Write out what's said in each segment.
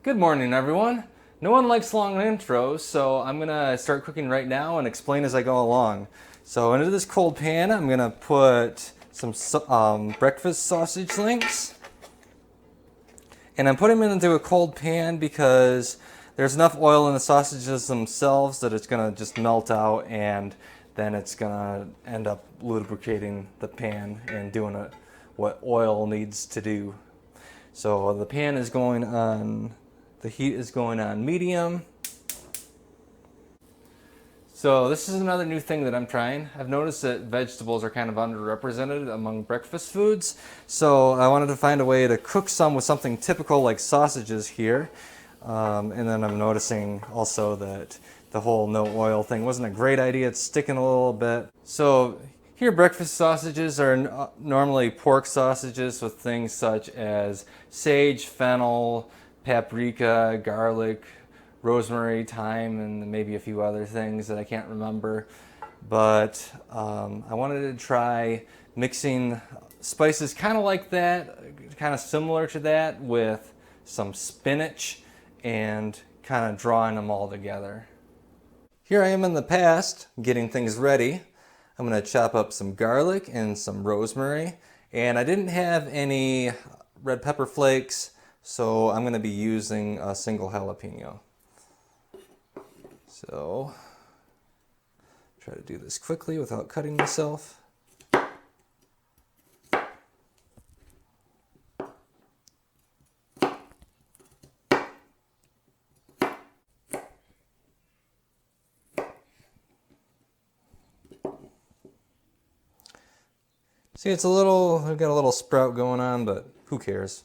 Good morning, everyone. No one likes long intros, so I'm gonna start cooking right now and explain as I go along. So into this cold pan, I'm gonna put some breakfast sausage links, and I'm putting them into a cold pan because there's enough oil in the sausages themselves that it's gonna just melt out, and then it's gonna end up lubricating the pan and doing what oil needs to do. So the pan is going on. The heat is going on medium. So this is another new thing that I'm trying. I've noticed that vegetables are kind of underrepresented among breakfast foods. So I wanted to find a way to cook some with something typical like sausages here. And then I'm noticing also that the whole no oil thing wasn't a great idea. It's sticking a little bit. So here breakfast sausages are normally pork sausages with things such as sage, fennel, paprika, garlic, rosemary, thyme, and maybe a few other things that I can't remember. But I wanted to try mixing spices kind of like that, kind of similar to that, with some spinach and kind of drawing them all together. Here I am in the past getting things ready. I'm going to chop up some garlic and some rosemary, and I didn't have any red pepper flakes, so I'm going to be using a single jalapeno. So, try to do this quickly without cutting myself. See, I've got a little sprout going on, but who cares?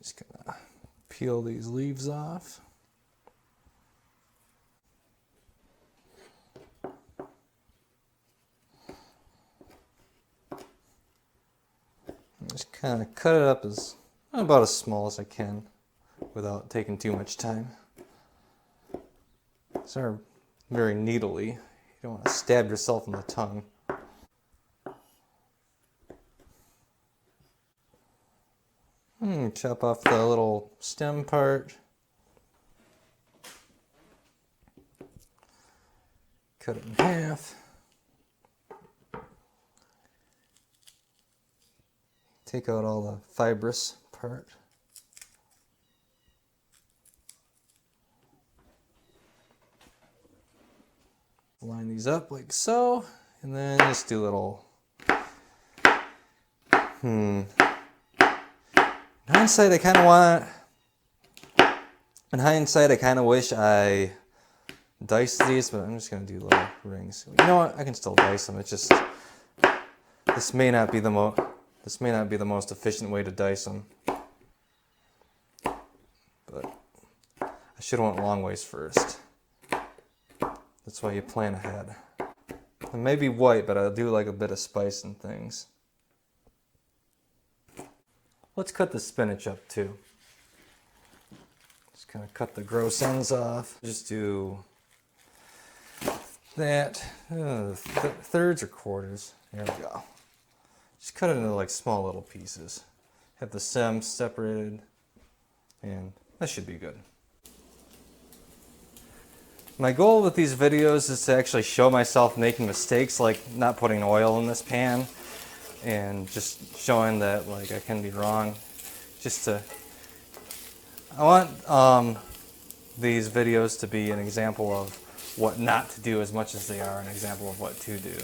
Just gonna peel these leaves off. Just kind of cut it up about as small as I can without taking too much time. These are very needly. You don't want to stab yourself in the tongue. Chop off the little stem part. Cut it in half. Take out all the fibrous part. Line these up like so, and then just do a little. In hindsight, I kind of wish I diced these, but I'm just gonna do little rings. You know what? I can still dice them. It's just this may not be the most efficient way to dice them, but I should have went long ways first. That's why you plan ahead. It may be white, but I do like a bit of spice and things. Let's cut the spinach up too. Just kind of cut the gross ends off. Just do that, thirds or quarters. There we go. Just cut it into like small little pieces. Have the stems separated, and that should be good. My goal with these videos is to actually show myself making mistakes, like not putting oil in this pan, and just showing that like I can be wrong. I want these videos to be an example of what not to do as much as they are an example of what to do.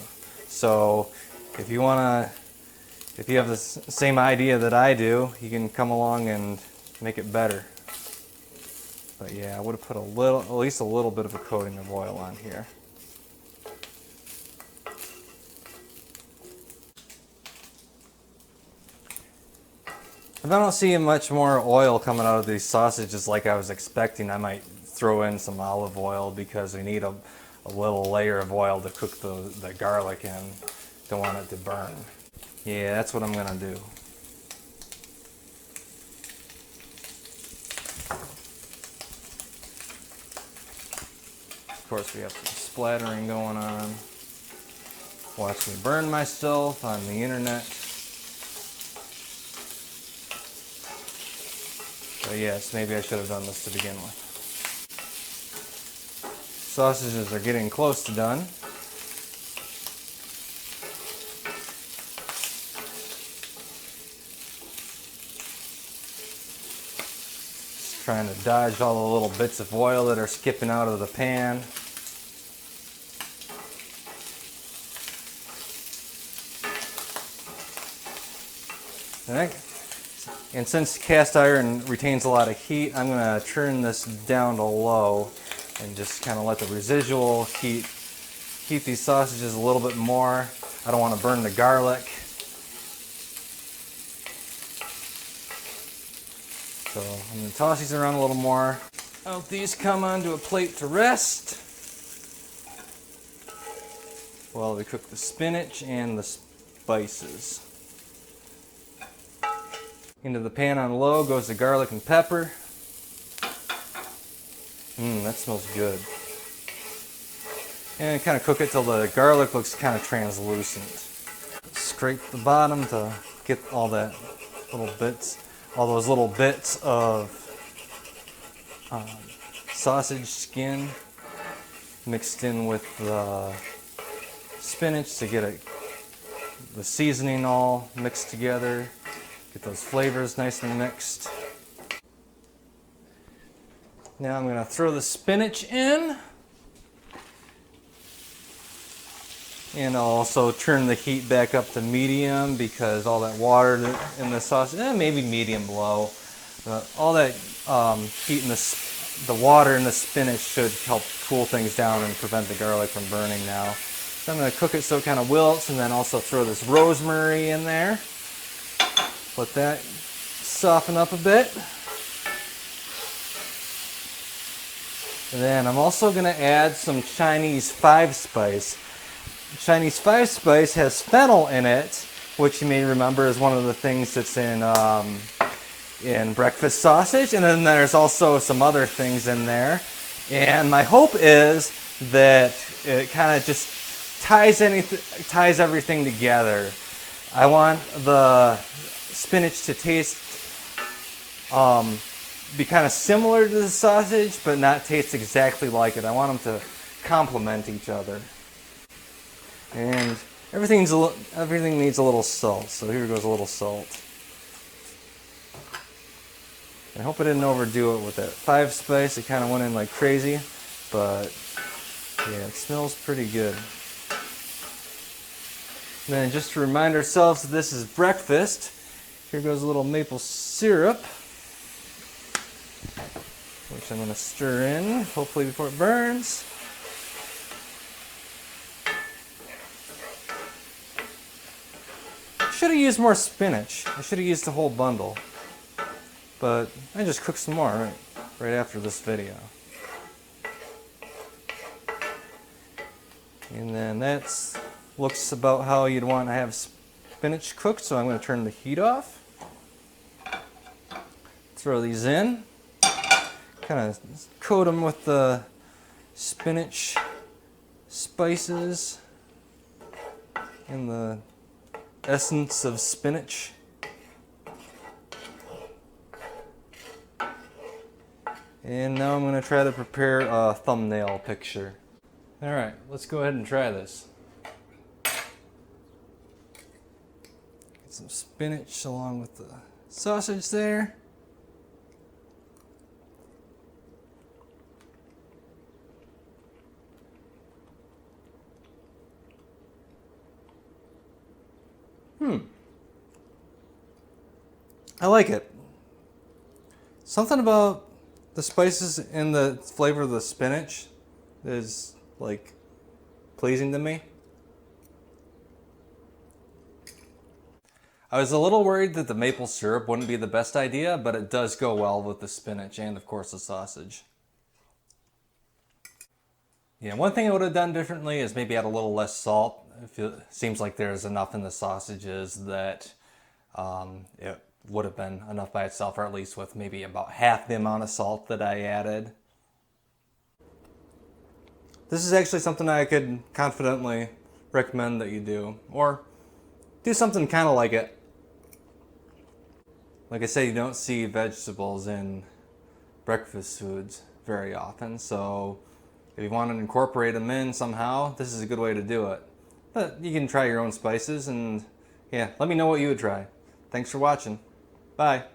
So if you have the same idea that I do, you can come along and make it better. But yeah, I would have put at least a little bit of a coating of oil on here. If I don't see much more oil coming out of these sausages like I was expecting, I might throw in some olive oil because we need a little layer of oil to cook the garlic in. Don't want it to burn. Yeah, that's what I'm gonna do. Of course, we have some splattering going on. Watch me burn myself on the internet. So yes, maybe I should have done this to begin with. Sausages are getting close to done. Just trying to dodge all the little bits of oil that are skipping out of the pan. And since cast iron retains a lot of heat, I'm going to turn this down to low and just kind of let the residual heat heat these sausages a little bit more. I don't want to burn the garlic. So I'm going to toss these around a little more. Out these come onto a plate to rest while we cook the spinach and the spices. Into the pan on low goes the garlic and pepper. That smells good. And kind of cook it till the garlic looks kind of translucent. Scrape the bottom to get all those little bits of sausage skin mixed in with the spinach to get the seasoning all mixed together. Get those flavors nice and mixed. Now I'm going to throw the spinach in. And I'll also turn the heat back up to medium because all that water in the sausage, maybe medium low. All that heat in the water in the spinach should help cool things down and prevent the garlic from burning now. So I'm going to cook it so it kind of wilts, and then also throw this rosemary in there. Let that soften up a bit. And then I'm also going to add some Chinese 5-spice. Chinese 5-spice has fennel in it, which you may remember is one of the things that's in breakfast sausage. And then there's also some other things in there. And my hope is that it kind of just ties everything together. I want the spinach to taste, be kind of similar to the sausage, but not taste exactly like it. I want them to complement each other. And everything needs a little salt, so here goes a little salt. I hope I didn't overdo it with that 5-spice. It kind of went in like crazy, but yeah, it smells pretty good. And then just to remind ourselves that this is breakfast, here goes a little maple syrup, which I'm going to stir in, hopefully before it burns. I should have used more spinach. I should have used the whole bundle. But I just cooked some more right after this video. And then that looks about how you'd want to have spinach cooked, so I'm going to turn the heat off. Throw these in. Kind of coat them with the spinach spices and the essence of spinach. And now I'm going to try to prepare a thumbnail picture. Alright, let's go ahead and try this. Get some spinach along with the sausage there. I like it. Something about the spices and the flavor of the spinach is like pleasing to me. I was a little worried that the maple syrup wouldn't be the best idea, but it does go well with the spinach and of course the sausage. Yeah, one thing I would have done differently is maybe add a little less salt. It seems like there's enough in the sausages that it would have been enough by itself, or at least with maybe about half the amount of salt that I added. This is actually something I could confidently recommend that you do, or do something kind of like it. Like I say, you don't see vegetables in breakfast foods very often, so if you want to incorporate them in somehow, this is a good way to do it. But you can try your own spices, and yeah, let me know what you would try. Thanks for watching. Bye.